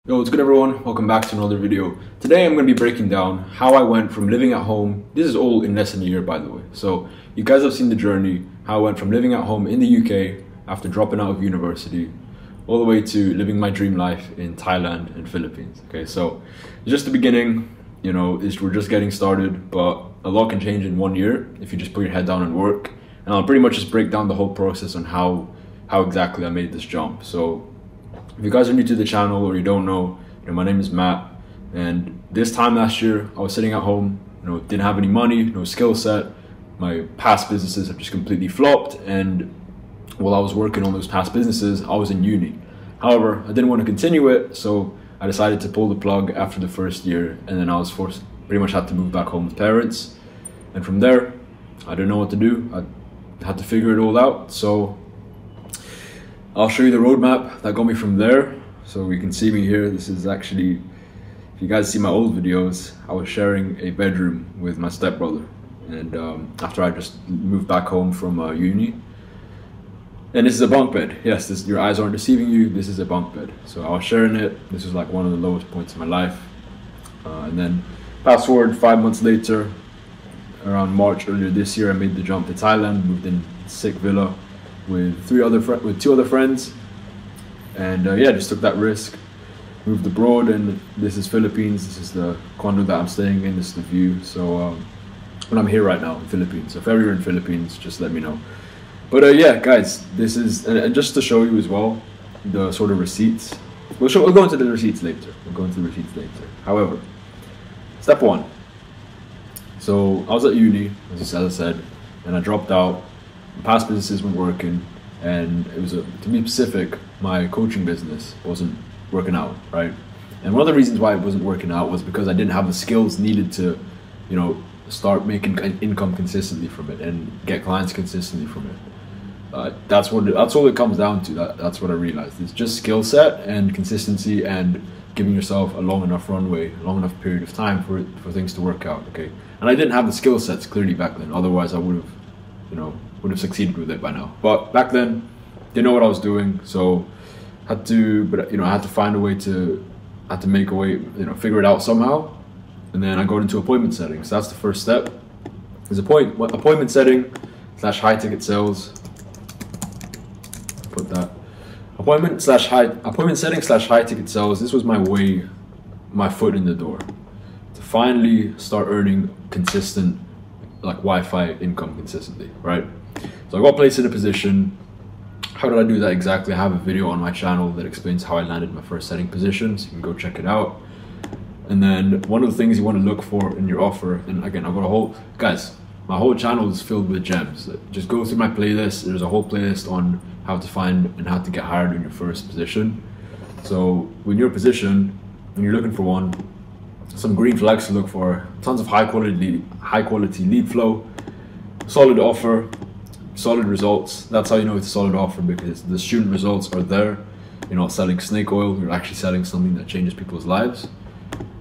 Yo, what's good everyone? Welcome back to another video. Today I'm going to be breaking down how I went from living at home. This is all in less than a year, by the way. So you guys have seen the journey, how I went from living at home in the UK after dropping out of university all the way to living my dream life in Thailand and Philippines. Okay, so just the beginning, you know, we're just getting started, but a lot can change in 1 year if you just put your head down and work. And I'll pretty much just break down the whole process on how exactly I made this jump. So if you guys are new to the channel or you don't know, my name is Matt, and this time last year I was sitting at home, didn't have any money, no skill set. My past businesses have just completely flopped, and while I was working on those past businesses, I was in uni. However, I didn't want to continue it, so I decided to pull the plug after the first year, and then I was pretty much had to move back home with parents. And from there, I didn't know what to do. I had to figure it all out. So I'll show you the roadmap that got me from there. So you can see me here. This is actually, if you guys see my old videos, I was sharing a bedroom with my stepbrother. And after I just moved back home from uni. And this is a bunk bed. Yes, your eyes aren't deceiving you. This is a bunk bed. So I was sharing it. This was like one of the lowest points in my life. And then fast forward 5 months later, around March earlier this year, I made the jump to Thailand, moved in a sick villa with two other friends, and yeah, just took that risk, moved abroad. And this is Philippines. This is the condo that I'm staying in. This is the view. So when I'm here right now in Philippines, so if ever you're in Philippines, just let me know. But yeah, guys, this is, and just to show you as well the sort of receipts. We'll go into the receipts later. However, step one. So I was at uni, as I said, and I dropped out. Past businesses weren't working, and it was, to be specific, my coaching business wasn't working out, right? And one of the reasons why it wasn't working out was because I didn't have the skills needed to, start making income consistently from it and get clients consistently from it. That's all it comes down to. That's what I realized. It's just skill set and consistency and giving yourself a long enough runway, long enough period of time for things to work out. Okay, and I didn't have the skill sets clearly back then. Otherwise, I would have succeeded with it by now. But back then, didn't know what I was doing, so I had to find a way to, figure it out somehow. And then I got into appointment setting. So that's the first step. Is appointment setting / high ticket sales. Put that appointment setting / high ticket sales. This was my foot in the door to finally start earning consistent, like Wi-Fi income consistently, right? So I got placed in a position. How did I do that exactly? I have a video on my channel that explains how I landed my first setting position, so you can go check it out. And then one of the things you want to look for in your offer, and again, I've got my whole channel is filled with gems. Just go through my playlist. There's a whole playlist on how to find and how to get hired in your first position. So when you're in a position, when you're looking for one, some green flags to look for: tons of high quality lead flow, solid offer, solid results. That's how you know it's a solid offer, because the student results are there. You're not selling snake oil, you're actually selling something that changes people's lives.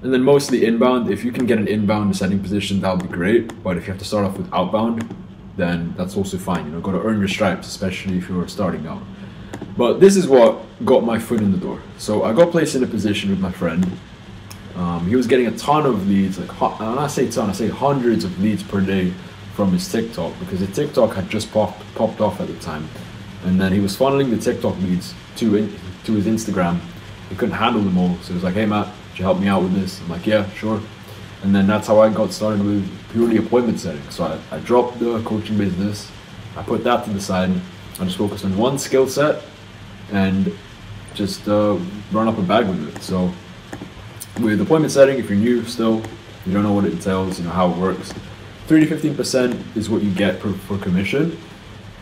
And then mostly inbound. If you can get an inbound setting position, that would be great. But if you have to start off with outbound, then that's also fine. Got to earn your stripes, especially if you're starting out. But this is what got my foot in the door. So I got placed in a position with my friend. He was getting a ton of leads, when I say ton, I say hundreds of leads per day from his TikTok, because the TikTok had just popped off at the time. And then he was funneling the TikTok leads to his Instagram. He couldn't handle them all, so he was like, "Hey Matt, could you help me out with this?" I'm like, "Yeah, sure." And then that's how I got started with purely appointment setting. So I dropped the coaching business, I put that to the side, I just focused on one skill set and just run up a bag with it. So with appointment setting, if you're new still, you don't know what it entails, how it works, 3 to 15% is what you get for commission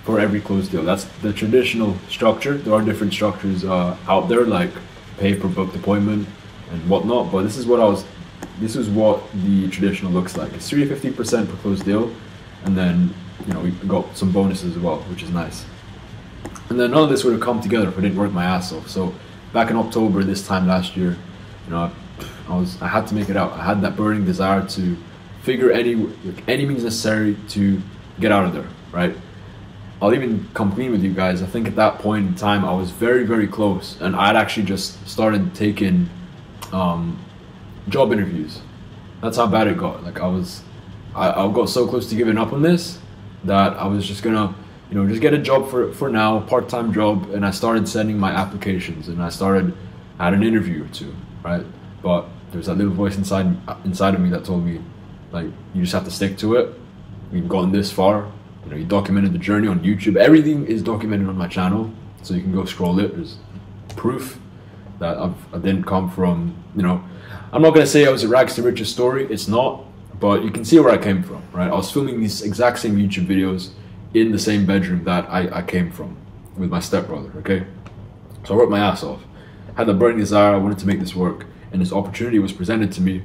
for every closed deal. That's the traditional structure. There are different structures out there, like pay per booked appointment and whatnot, but this is what the traditional looks like. It's 3 to 15% per closed deal, and then we got some bonuses as well, which is nice. And then none of this would have come together if I didn't work my ass off. So back in October this time last year, I had to make it out. I had that burning desire to figure any means necessary to get out of there, right? I'll even come clean with you guys. I think at that point in time, I was very, very close, and I'd actually just started taking job interviews. That's how bad it got. Like I got so close to giving up on this that I was just gonna, just get a job for now, part-time job, and I started sending my applications, and I had an interview or two, right? But there's that little voice inside of me that told me, like, you just have to stick to it. You've gotten this far. You documented the journey on YouTube. Everything is documented on my channel, so you can go scroll it. There's proof that I didn't come from, I'm not gonna say I was a rags to riches story. It's not, but you can see where I came from, right? I was filming these exact same YouTube videos in the same bedroom that I came from with my stepbrother, okay? So I worked my ass off. I had the burning desire, I wanted to make this work, and this opportunity was presented to me,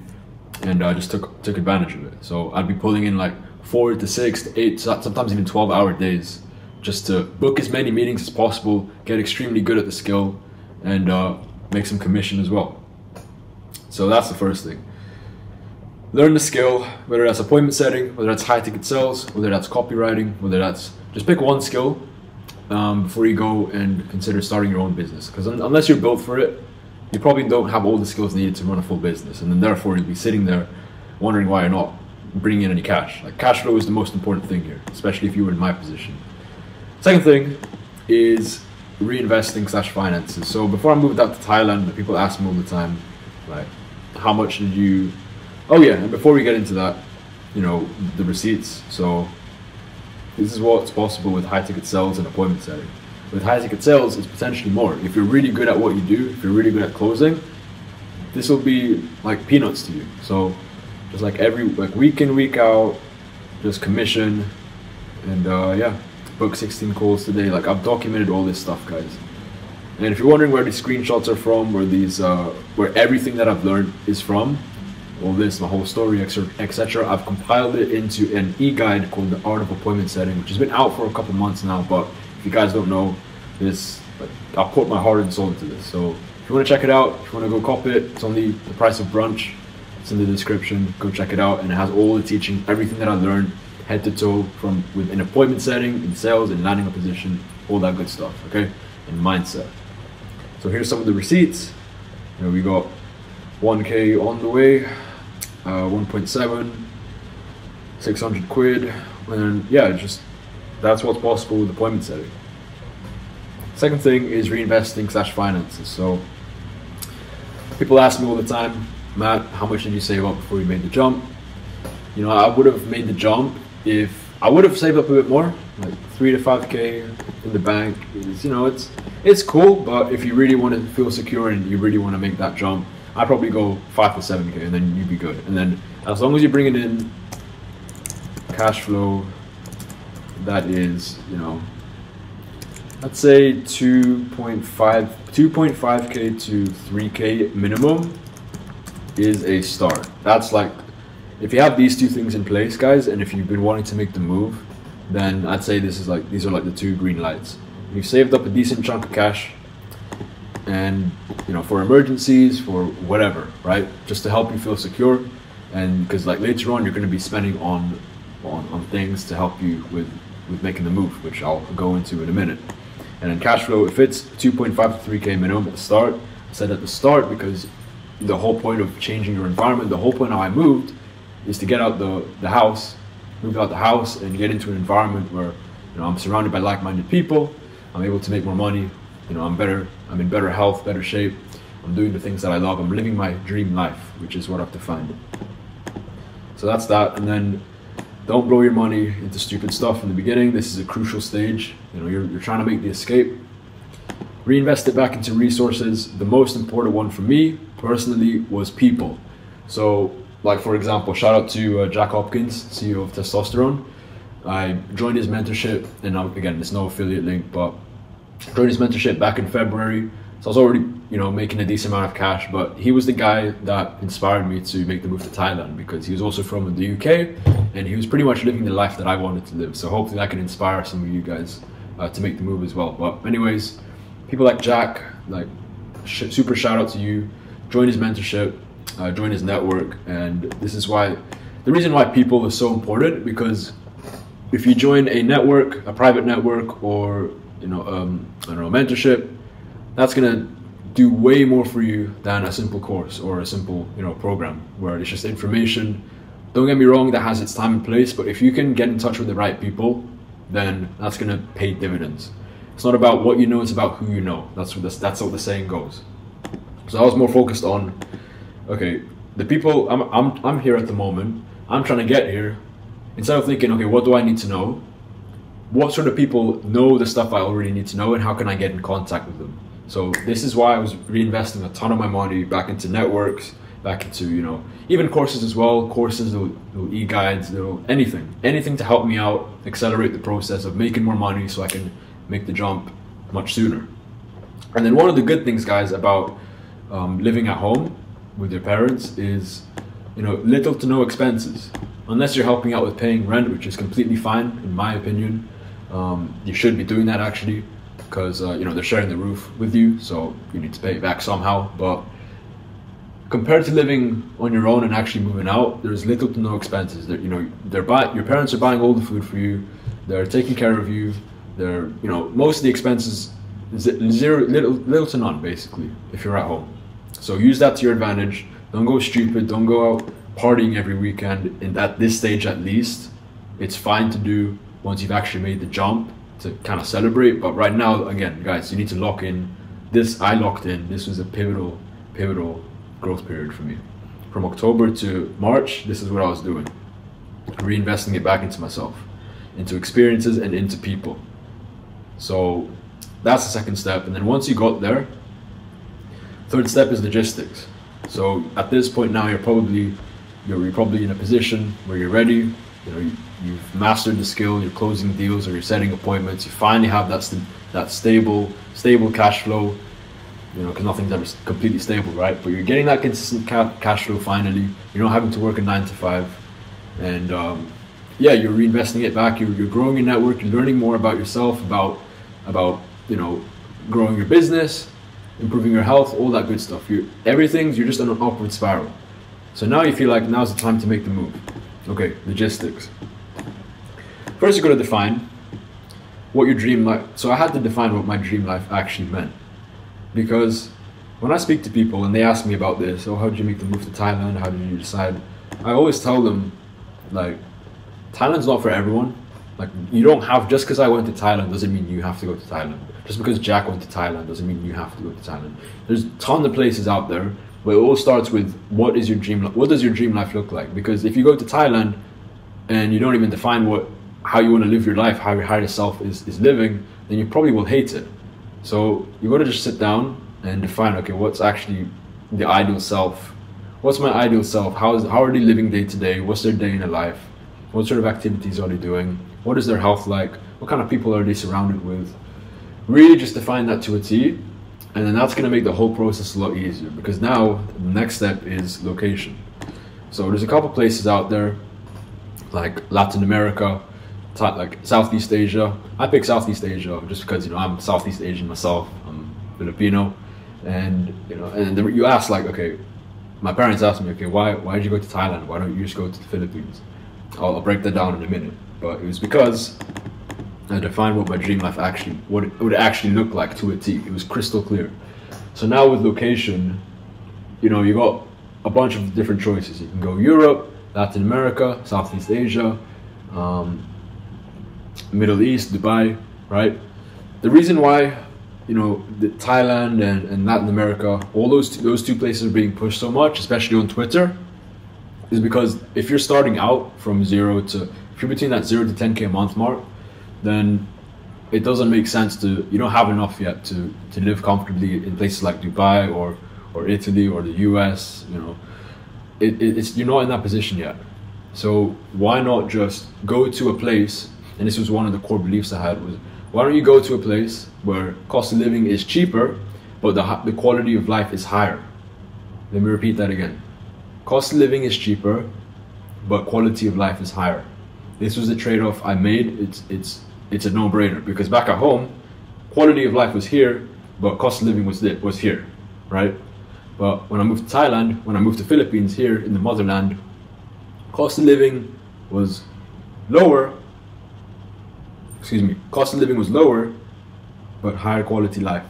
and I just took advantage of it. So I'd be pulling in like 4 to 6 to 8, sometimes even 12-hour days, just to book as many meetings as possible, get extremely good at the skill, and make some commission as well. So that's the first thing. Learn the skill, whether that's appointment setting, whether that's high ticket sales, whether that's copywriting, whether that's, just pick one skill before you go and consider starting your own business. Because unless you're built for it, you probably don't have all the skills needed to run a full business. And then therefore you'll be sitting there wondering why you're not bringing in any cash. Like, cash flow is the most important thing here, especially if you were in my position. Second thing is reinvesting / finances. So before I moved out to Thailand, people ask me all the time, like, how much did you... Oh yeah, and before we get into that, the receipts. So this is what's possible with high ticket sales and appointment setting. With high ticket sales, it's potentially more. If you're really good at what you do, if you're really good at closing, this will be like peanuts to you. So just like week in, week out, just commission, and yeah, book 16 calls today. Like, I've documented all this stuff, guys. And if you're wondering where these screenshots are from, where everything that I've learned is from, all this, my whole story, etc., I've compiled it into an e-guide called The Art of Appointment Setting, which has been out for a couple months now. But if you guys don't know this, I'll put my heart and soul into this. So if you want to check it out, if you want to go cop it, it's only the price of brunch. It's in the description. Go check it out, and it has all the teaching, everything that I learned, head to toe, from with an appointment setting, in sales, in landing a position, all that good stuff. Okay, and mindset. So here's some of the receipts. We got 1K on the way. 1.7, 600 quid, and yeah, that's what's possible with appointment setting. Second thing is reinvesting / finances. So people ask me all the time, Matt, how much did you save up before you made the jump? I would have made the jump if I would have saved up a bit more, like 3 to 5K in the bank. It's cool, but if you really want to feel secure and you really want to make that jump, I'd probably go 5 to 7K, and then you'd be good. And then as long as you're bringing in cash flow, that is, let's say 2.5K to 3K minimum is a start. That's like, if you have these two things in place, guys, and if you've been wanting to make the move, then I'd say these are like the 2 green lights. You've saved up a decent chunk of cash, and for emergencies, for whatever, right? Just to help you feel secure, and because like later on you're going to be spending on things to help you with making the move, which I'll go into in a minute. And then cash flow, if it's 2.5 to 3K minimum at the start, I said at the start because the whole point of changing your environment, the whole point how I moved, is to get out the house, move out the house, and get into an environment where I'm surrounded by like-minded people. I'm able to make more money. I'm in better health, better shape. I'm doing the things that I love. I'm living my dream life, which is what I've defined. So that's that. And then don't blow your money into stupid stuff in the beginning. This is a crucial stage. You're trying to make the escape. Reinvest it back into resources. The most important one for me personally was people. So like, for example, shout out to Jack Hopkins, CEO of Testosterone. I joined his mentorship, and again, there's no affiliate link, but joined his mentorship back in February. So I was already, making a decent amount of cash, but he was the guy that inspired me to make the move to Thailand, because he was also from the UK, and he was pretty much living the life that I wanted to live. So hopefully that can inspire some of you guys to make the move as well. But anyways, people like Jack, super shout out to you. Join his mentorship, join his network, and this is why, the reason why people is so important, because if you join a network, a private network, or I don't know, mentorship, that's gonna do way more for you than a simple course or a simple, program where it's just information. Don't get me wrong, that has its time and place, but if you can get in touch with the right people, then that's going to pay dividends. It's not about what you know, it's about who you know. That's what the saying goes. So I was more focused on, okay, the people I'm here at the moment, I'm trying to get here. Instead of thinking, okay, what do I need to know? What sort of people know the stuff I already need to know, and how can I get in contact with them? So this is why I was reinvesting a ton of my money back into networks, back into, even courses as well, little e-guides, anything to help me out, accelerate the process of making more money so I can make the jump much sooner. And then one of the good things, guys, about living at home with your parents is, little to no expenses. Unless you're helping out with paying rent, which is completely fine, in my opinion. You should be doing that actually, because they're sharing the roof with you, so you need to pay it back somehow. But compared to living on your own and actually moving out, there's little to no expenses. Your parents are buying all the food for you, they're taking care of you. They're, most of the expenses is little to none basically if you're at home. So use that to your advantage. Don't go stupid. Don't go out partying every weekend. And at this stage, at least, it's fine to do once you've actually made the jump to kind of celebrate. But right now, again, guys, you need to lock in. I locked in. This was a pivotal growth period for me. From October to March, this is what I was doing. Reinvesting it back into myself, into experiences and into people. So that's the second step. And then once you got there, third step is logistics. So at this point now, you're probably in a position where you're ready. You've mastered the skill. You're closing deals or you're setting appointments. You finally have that stable cash flow. Because nothing's ever completely stable, right? But you're getting that consistent cash flow finally. You're not having to work a 9 to 5, and you're reinvesting it back. You're growing your network. You're learning more about yourself, about growing your business, improving your health, all that good stuff. You're just on an upward spiral. So now you feel like now's the time to make the move. Okay, logistics. First, you got to define what your dream life. So I had to define what my dream life actually meant, because when I speak to people and they ask me about this, how did you make the move to Thailand? How did you decide? I always tell them, Thailand's not for everyone. You don't have, just because I went to Thailand doesn't mean you have to go to Thailand. Just because Jack went to Thailand doesn't mean you have to go to Thailand. There's a ton of places out there, but it all starts with what does your dream life look like? Because if you go to Thailand and you don't even define how you want to live your life, how your higher self is living, then you probably will hate it. So you got to just sit down and define, okay, what's actually the ideal self? What's my ideal self? How are they living day to day? What's their day in their life? What sort of activities are they doing? What is their health like? What kind of people are they surrounded with? Really just define that to a T, and then that's going to make the whole process a lot easier, because now the next step is location. So there's a couple places out there, like Latin America, like Southeast Asia. I pick Southeast Asia just because I'm Southeast Asian myself. I'm Filipino, and you ask okay, my parents asked me, okay, why did you go to Thailand? Why don't you just go to the Philippines? I'll break that down in a minute. But it was because I defined what my dream life what it would actually look like to a T. It was crystal clear. So now with location, you got a bunch of different choices. You can go Europe, Latin America, Southeast Asia, Middle East, Dubai, right? The reason why, Thailand and Latin America, all those two places are being pushed so much, especially on Twitter, is because if you're starting out from if you're between that 0 to 10K a month mark, then it doesn't make sense you don't have enough yet to live comfortably in places like Dubai or Italy or the US. You're not in that position yet. So why not just go to a place, and this was one of the core beliefs I had, was why don't you go to a place where cost of living is cheaper, but the quality of life is higher. Let me repeat that again. Cost of living is cheaper, but quality of life is higher. This was the trade-off I made. It's a no-brainer, because back at home, quality of life was here, but cost of living was here, right? But when I moved to Thailand, when I moved to Philippines here in the motherland, cost of living was lower. Cost of living was lower, but higher quality life.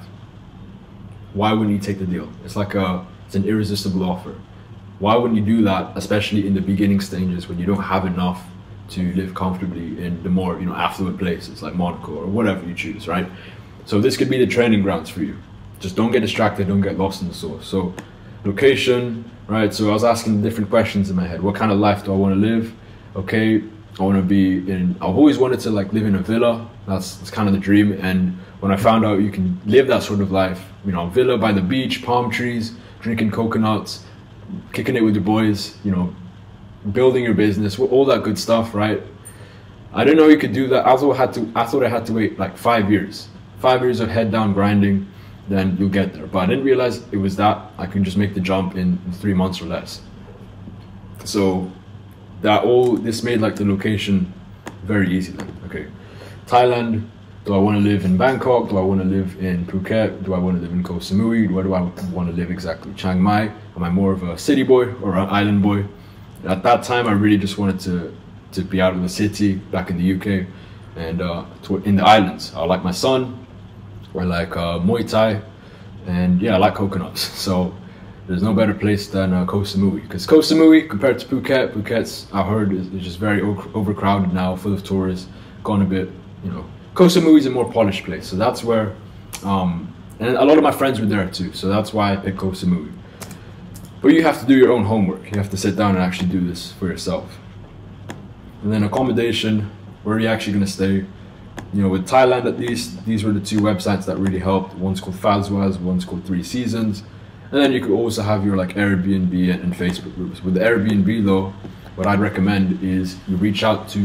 why wouldn't you take the deal? It's an irresistible offer. Why wouldn't you do that, especially in the beginning stages when you don't have enough to live comfortably in the more, affluent places like Monaco or whatever you choose, right? So this could be the training grounds for you. Just don't get distracted, don't get lost in the sauce. So location, right? So I was asking different questions in my head. What kind of life do I want to live? Okay, I've always wanted to live in a villa. That's kind of the dream. And when I found out you can live that sort of life, villa by the beach, palm trees, drinking coconuts, kicking it with your boys, building your business, all that good stuff, right? I didn't know you could do that. I thought I had to wait 5 years. 5 years of head down grinding, then you'll get there. But I didn't realize it was that I can just make the jump in 3 months or less. So this made the location very easy then. Okay, Thailand. Do I want to live in Bangkok? Do I want to live in Phuket? Do I want to live in Koh Samui? Where do I want to live exactly? Chiang Mai? Am I more of a city boy or an island boy? At that time, I really just wanted to be out of the city, back in the UK, and in the islands. I like my son. I like Muay Thai, and yeah, I like coconuts. So there's no better place than Koh Samui, because Koh Samui compared to Phuket's I heard is just very overcrowded now, full of tourists, gone a bit, Koh Samui is a more polished place, so that's where, and a lot of my friends were there too, so that's why I picked Koh Samui. But you have to do your own homework. You have to sit down and actually do this for yourself. And then accommodation, where are you actually going to stay? With Thailand at least, these were the two websites that really helped. One's called Fazwaz, one's called 3 Seasons. And then you could also have your Airbnb and Facebook groups. With the Airbnb though, what I'd recommend is you reach out to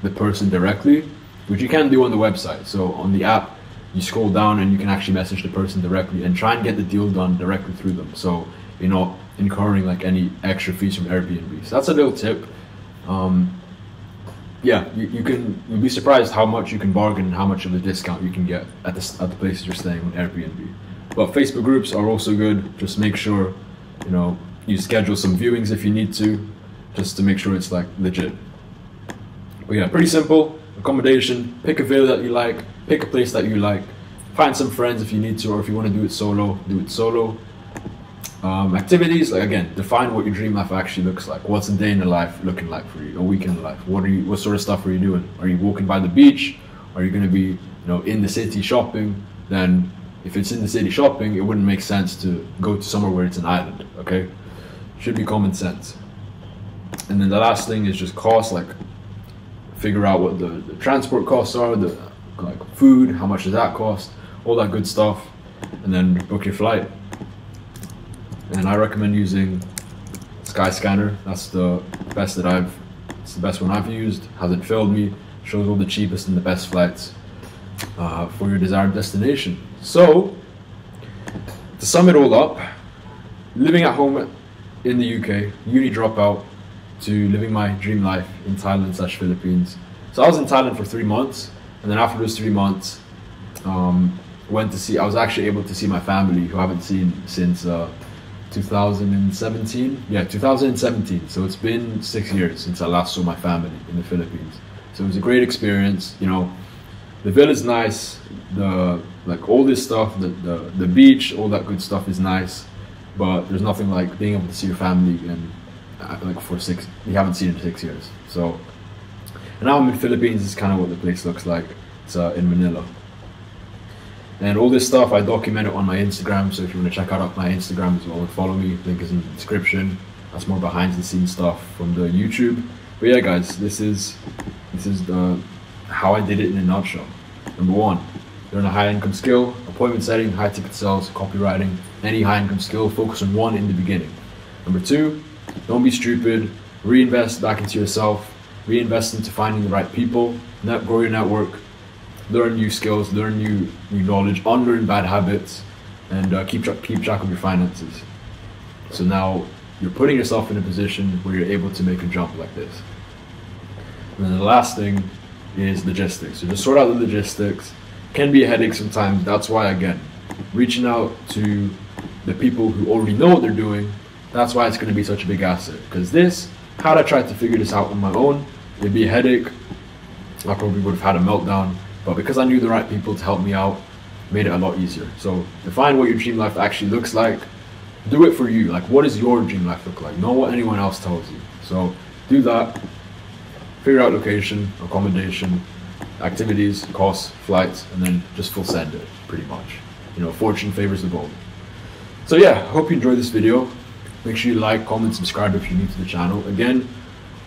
the person directly, which you can do on the website. So on the app, you scroll down and you can actually message the person directly and try and get the deal done directly through them. So you're not incurring any extra fees from Airbnb. So that's a little tip. Yeah, you'll be surprised how much you can bargain and how much of a discount you can get at the places you're staying on Airbnb. But Facebook groups are also good. Just make sure, you schedule some viewings if you need to, just to make sure it's legit. But yeah, pretty simple. Accommodation, pick a villa that you like, pick a place that you like, find some friends if you need to, or if you want to do it solo, do it solo. Activities, again, define what your dream life actually looks like. What's a day in the life looking like for you? A week in the life? What sort of stuff are you doing? Are you walking by the beach? Are you going to be, in the city shopping? Then, if it's in the city shopping, it wouldn't make sense to go to somewhere where it's an island. Okay, should be common sense. And then the last thing is just cost. Figure out what the transport costs are, the food, how much does that cost, all that good stuff, and then book your flight. And I recommend using Skyscanner. That's the best it's the best one I've used. Hasn't failed me. Shows all the cheapest and the best flights for your desired destination. So, to sum it all up, living at home in the UK, uni dropout, to living my dream life in Thailand/Philippines. So I was in Thailand for 3 months, and then after those 3 months, I was actually able to see my family, who I haven't seen since 2017. Yeah, 2017. So it's been 6 years since I last saw my family in the Philippines. So it was a great experience. The villa's nice. All this stuff, the beach, all that good stuff is nice. But there's nothing like being able to see your family and you haven't seen in 6 years. So, and now I'm in the Philippines. This is kind of what the place looks like. It's in Manila. And all this stuff I document it on my Instagram, so if you want to check out my Instagram as well and follow me, link is in the description. That's more behind the scenes stuff from the YouTube. But yeah guys, this is how I did it in a nutshell. Number 1, learn a high income skill, appointment setting, high ticket sales, copywriting, any high income skill, focus on one in the beginning. Number 2, don't be stupid, reinvest back into yourself, reinvest into finding the right people, grow your network, learn new skills, learn new knowledge, unlearn bad habits, and keep track of your finances. So now you're putting yourself in a position where you're able to make a jump like this. And then the last thing is logistics. So just sort out the logistics. Can be a headache sometimes. That's why, again, reaching out to the people who already know what they're doing, that's why it's going to be such a big asset. Because had I tried to figure this out on my own, it'd be a headache. I probably would have had a meltdown. But because I knew the right people to help me out, made it a lot easier. So define what your dream life actually looks like. Do it for you. Like, what does your dream life look like? Not what anyone else tells you. So do that. Figure out location, accommodation, activities, costs, flights, and then just full send it, pretty much. You know, fortune favors the bold. So yeah, hope you enjoyed this video. Make sure you like, comment, subscribe if you're new to the channel. Again,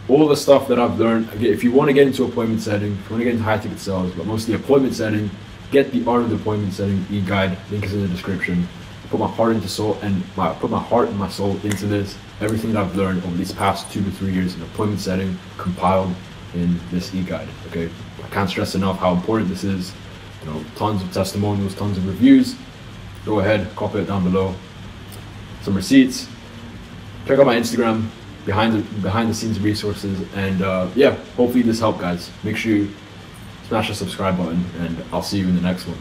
all the stuff that I've learned, again, if you want to get into appointment setting, if you want to get into high ticket sales, but mostly appointment setting, get the Art of the Appointment Setting e-guide, link is in the description. Put my heart and my soul into this. Everything that I've learned over these past 2 to 3 years in appointment setting compiled in this e-guide. Okay, I can't stress enough how important this is. You know, tons of testimonials, tons of reviews. Go ahead, copy it down below. Some receipts. Check out my Instagram, behind the scenes resources, and yeah, hopefully this helped, guys. Make sure you smash the subscribe button, and I'll see you in the next one.